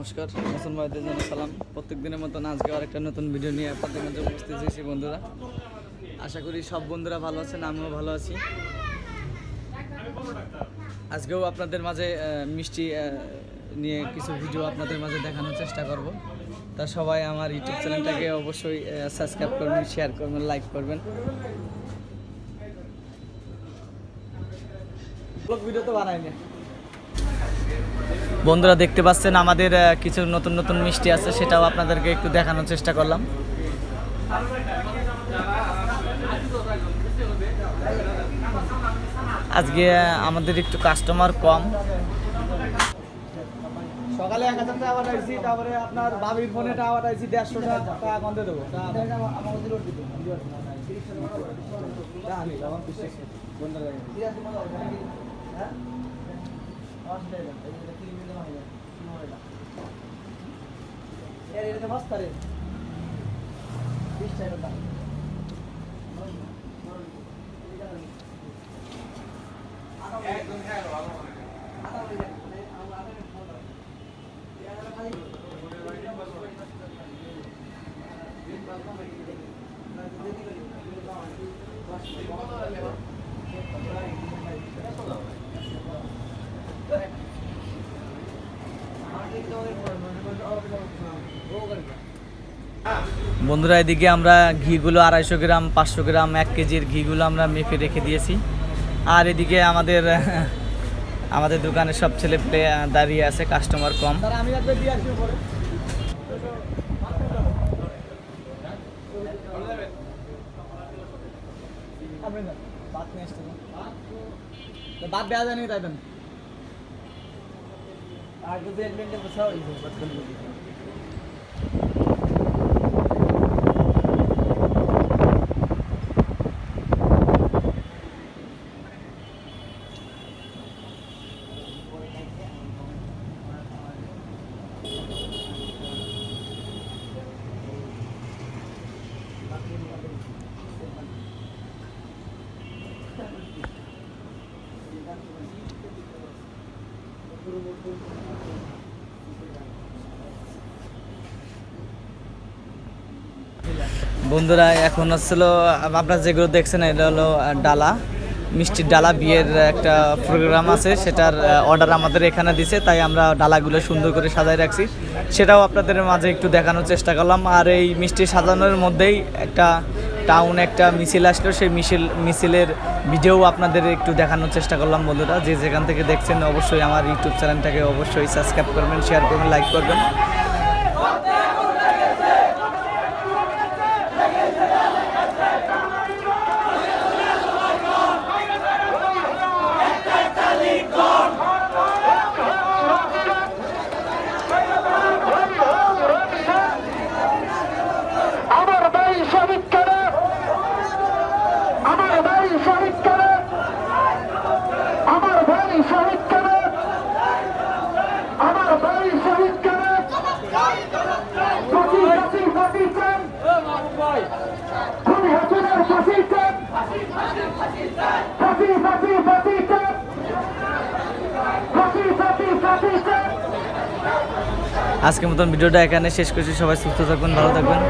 নমস্কার, মুসলমান ভাইদের জন্য সালাম। প্রত্যেক দিনের মতন আজকে আর একটা নতুন ভিডিও নিয়ে আপনাদের মাঝে উপস্থিত হয়েছি বন্ধুরা। আশা করি সব বন্ধুরা ভালো আছেন, আমিও ভালো আছি। আজকেও আপনাদের মাঝে মিষ্টি নিয়ে কিছু ভিডিও আপনাদের মাঝে দেখানোর চেষ্টা করব। তা সবাই আমার ইউটিউব চ্যানেলটাকে অবশ্যই সাবস্ক্রাইব করবেন, শেয়ার করবেন, লাইক করবেন। ভিডিও তো বানাই না বন্ধুরা, দেখতে পাচ্ছেন আমাদের কিছু নতুন নতুন মিষ্টি আছে, সেটাও আপনাদেরকে একটু দেখানোর চেষ্টা করলাম। আজকে আমাদের একটু কাস্টমার কম। সকালে 1000 টাকা পাঠাইছি, তারপরে আপনার বাবির ফোনে টাকা পাঠাইছি 150 টাকা কমতে দেবো। বন্ধুরা, এদিকে আমরা ঘিগুলো 250 গ্রাম, 500 গ্রাম, 1 কেজির ঘিগুলো আমরা মেপে রেখে দিয়েছি। আর এদিকে আমাদের দোকানে সব ছেলে পেলে দাঁড়িয়ে আছে, কাস্টমার কম। बात ब्याज नहीं था एकदम आगे तो एक मिनट बचा हुई है बात कर लो। বন্ধুরা, এখন হচ্ছিল আপনারা যেগুলো দেখছেন, এটা হলো ডালা, মিষ্টির ডালা। বিয়ের একটা প্রোগ্রাম আছে, সেটার অর্ডার আমাদের এখানে দিছে, তাই আমরা ডালাগুলো সুন্দর করে সাজাই রাখছি। সেটাও আপনাদের মাঝে একটু দেখানোর চেষ্টা করলাম। আর এই মিষ্টি সাজানোর মধ্যেই একটা একটা মিছিল আসলো, সেই মিছিলের ভিডিও আপনাদের একটু দেখানোর চেষ্টা করলাম। বন্ধুরা, যে যেখান থেকে দেখছেন অবশ্যই আমার ইউটিউব চ্যানেলটাকে অবশ্যই সাবস্ক্রাইব করবেন, শেয়ার করবেন, লাইক করবেন। আজকের মতন ভিডিওটা এখানে শেষ করছি। সবাই সুস্থ থাকবেন, ভালো থাকবেন।